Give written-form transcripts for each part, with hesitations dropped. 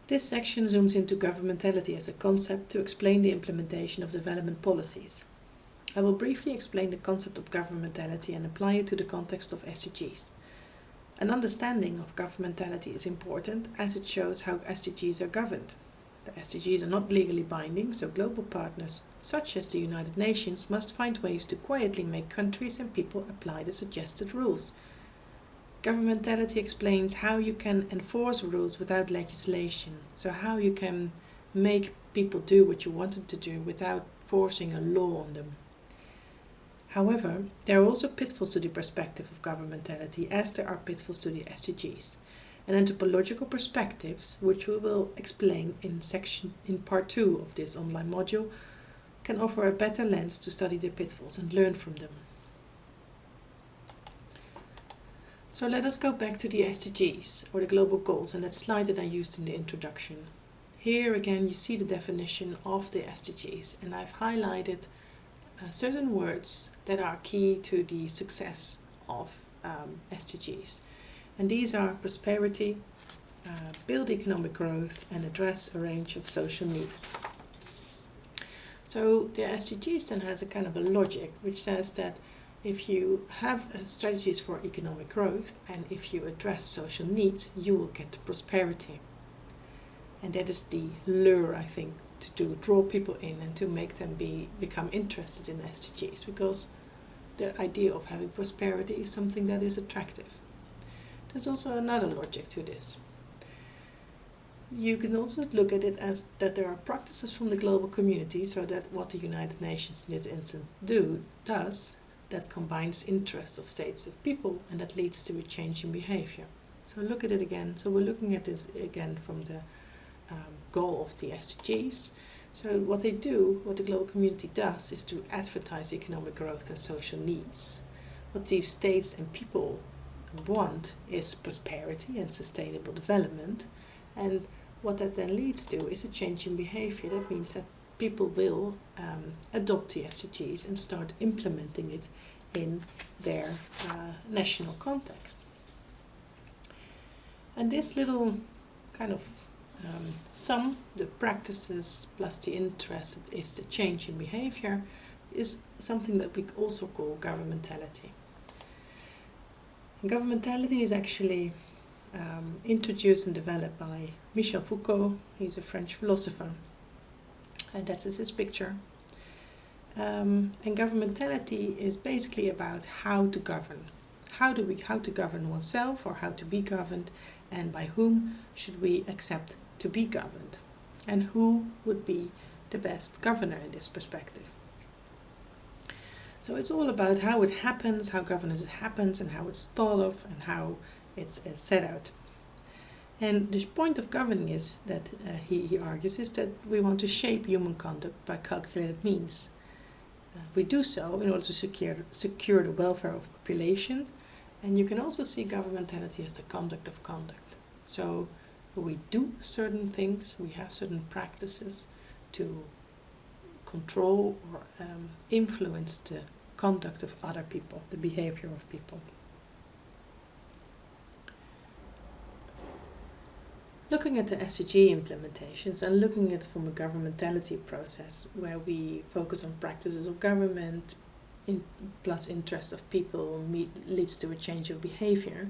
This section zooms into governmentality as a concept to explain the implementation of development policies. I will briefly explain the concept of governmentality and apply it to the context of SDGs. An understanding of governmentality is important as it shows how SDGs are governed. The SDGs are not legally binding, so global partners, such as the United Nations, must find ways to quietly make countries and people apply the suggested rules. Governmentality explains how you can enforce rules without legislation, so how you can make people do what you want them to do without forcing a law on them. However, there are also pitfalls to the perspective of governmentality, as there are pitfalls to the SDGs. And anthropological perspectives, which we will explain in part 2 of this online module, can offer a better lens to study the pitfalls and learn from them. So let us go back to the SDGs, or the global goals, and that slide that I used in the introduction. Here again you see the definition of the SDGs, and I've highlighted certain words that are key to the success of SDGs. And these are prosperity, build economic growth, and address a range of social needs. So the SDGs then has a kind of a logic which says that if you have strategies for economic growth and if you address social needs, you will get prosperity. And that is the lure, I think, to draw people in and to make them become interested in SDGs, because the idea of having prosperity is something that is attractive. There's also another logic to this. You can also look at it as that there are practices from the global community, so that what the United Nations in this instance does, that combines interests of states of people, and that leads to a change in behavior. So look at it again. So we're looking at this again from the goal of the SDGs. So what they do, what the global community does, is to advertise economic growth and social needs. What these states and people want is prosperity and sustainable development, and what that then leads to is a change in behavior. That means that people will adopt the SDGs and start implementing it in their national context. And this little kind of sum, the practices plus the interest is the change in behavior, is something that we also call governmentality. And governmentality is actually introduced and developed by Michel Foucault. He's a French philosopher, and that's his picture. And governmentality is basically about how to govern. How to govern oneself, or how to be governed, and by whom should we accept to be governed, and who would be the best governor in this perspective. So it's all about how it happens, how governance happens, and how it's thought of, and how it's set out. And the point of governing is that, he argues, is that we want to shape human conduct by calculated means. We do so in order to secure the welfare of the population, and you can also see governmentality as the conduct of conduct. So we do certain things, we have certain practices to control or influence the conduct of other people, the behavior of people. Looking at the SDG implementations and looking at it from a governmentality process, where we focus on practices of government plus interests of people leads to a change of behavior,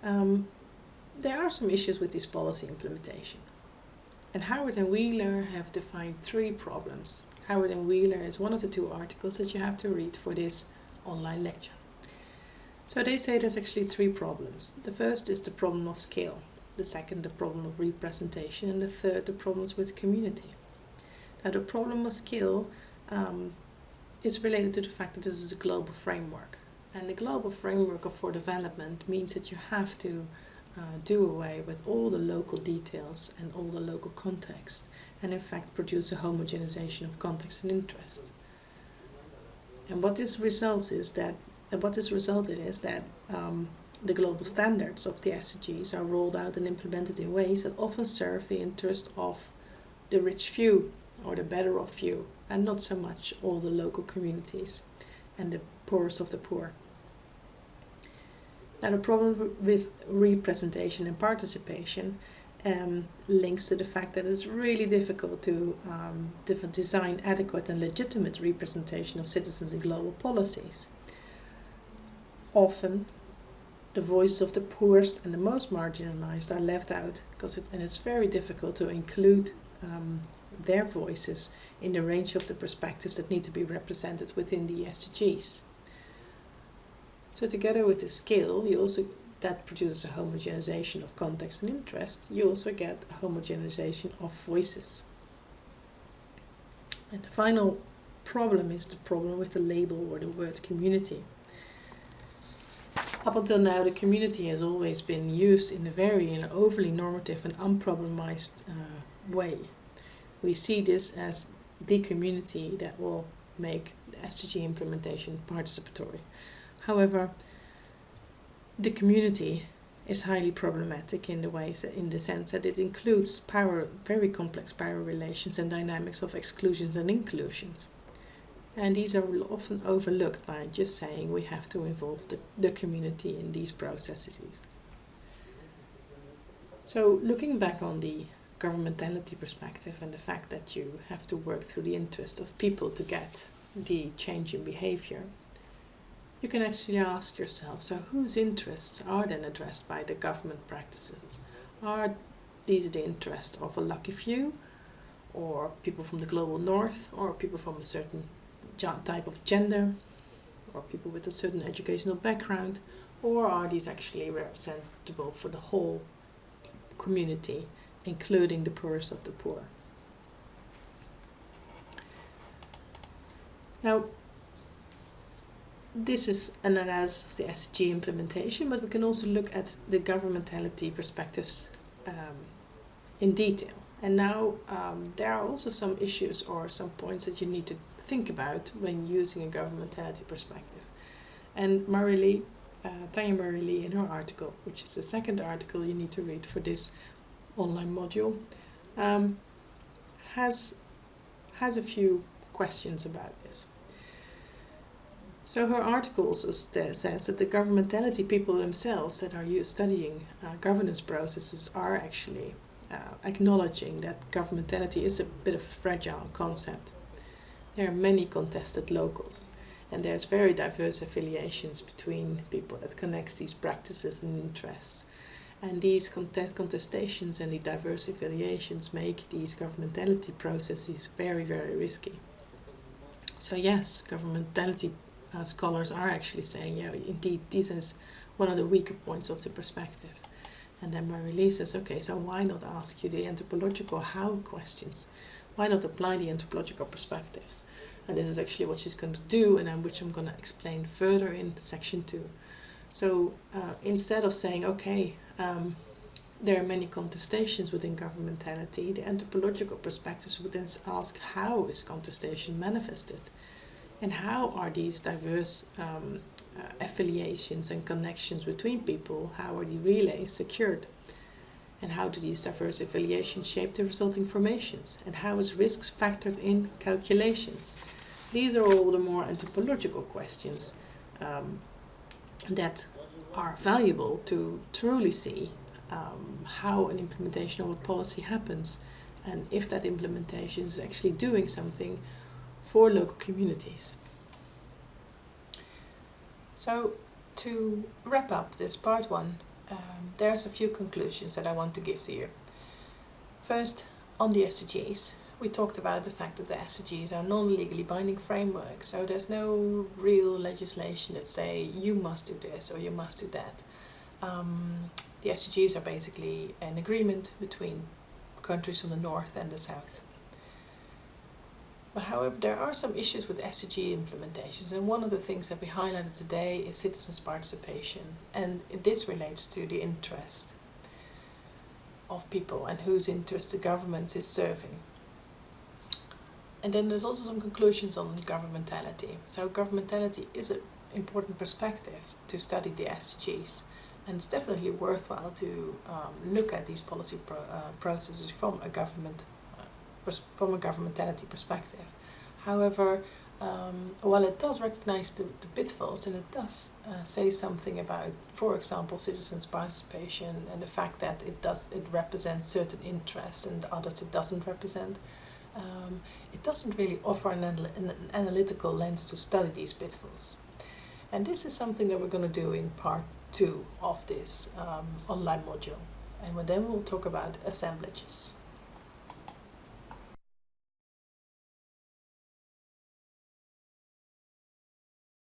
there are some issues with this policy implementation. And Howard and Wheeler have defined 3 problems. Howard and Wheeler is one of the 2 articles that you have to read for this online lecture. So they say there's actually 3 problems. The first is the problem of scale. The second, the problem of representation, and the third, the problems with community. Now, the problem of scale is related to the fact that this is a global framework. And the global framework for development means that you have to do away with all the local details and all the local context, and in fact produce a homogenization of context and interest. And what this resulted is that the global standards of the SDGs are rolled out and implemented in ways that often serve the interest of the rich few or the better off few, and not so much all the local communities and the poorest of the poor. Now, the problem with representation and participation links to the fact that it's really difficult to design adequate and legitimate representation of citizens in global policies. Often, the voices of the poorest and the most marginalized are left out, and it's very difficult to include their voices in the range of the perspectives that need to be represented within the SDGs. So together with the scale, that produces a homogenization of context and interest, you also get a homogenization of voices. And the final problem is the problem with the label or the word community. Up until now, the community has always been used in an overly normative and unproblemized way. We see this as the community that will make the SDG implementation participatory. However, the community is highly problematic in the sense that it includes very complex power relations and dynamics of exclusions and inclusions. And these are often overlooked by just saying we have to involve the community in these processes. So looking back on the governmentality perspective and the fact that you have to work through the interest of people to get the change in behavior, you can actually ask yourself, so whose interests are then addressed by the government practices? Are these the interests of a lucky few, or people from the global north, or people from a certain type of gender, or people with a certain educational background, or are these actually representable for the whole community, including the poorest of the poor? Now, this is an analysis of the SDG implementation, but we can also look at the governmentality perspectives in detail. And now there are also some issues or some points that you need to think about when using a governmentality perspective. And Tanya Marie-Lee, in her article, which is the second article you need to read for this online module, has a few questions about this. So her article also says that the governmentality people themselves that are studying governance processes are actually acknowledging that governmentality is a bit of a fragile concept. There are many contested locals, and there's very diverse affiliations between people that connects these practices and interests. And these contestations and the diverse affiliations make these governmentality processes very, very risky. So yes, governmentality scholars are actually saying, yeah, indeed, this is one of the weaker points of the perspective. And then Marie-Lee says, okay, so why not ask you the anthropological how questions? Why not apply the anthropological perspectives? And this is actually what she's going to do, and which I'm going to explain further in section 2. So instead of saying, okay, there are many contestations within governmentality, the anthropological perspectives would then ask, how is contestation manifested? And how are these diverse affiliations and connections between people, how are the relays secured? And how do these diverse affiliations shape the resulting formations? And how is risks factored in calculations? These are all the more anthropological questions that are valuable to truly see how an implementation of a policy happens, and if that implementation is actually doing something for local communities. So to wrap up this part 1, there's a few conclusions that I want to give to you. First, on the SDGs, we talked about the fact that the SDGs are non-legally binding framework, so there's no real legislation that say you must do this or you must do that. The SDGs are basically an agreement between countries from the north and the south. But however, there are some issues with SDG implementations, and one of the things that we highlighted today is citizens' participation, and this relates to the interest of people and whose interest the government is serving. And then there's also some conclusions on governmentality. So governmentality is an important perspective to study the SDGs, and it's definitely worthwhile to look at these policy processes from a governmentality perspective. However, while it does recognize the pitfalls, and it does say something about, for example, citizens' participation and the fact that it represents certain interests and others it doesn't represent, it doesn't really offer an analytical lens to study these pitfalls. And this is something that we're going to do in part 2 of this online module. And then we'll talk about assemblages.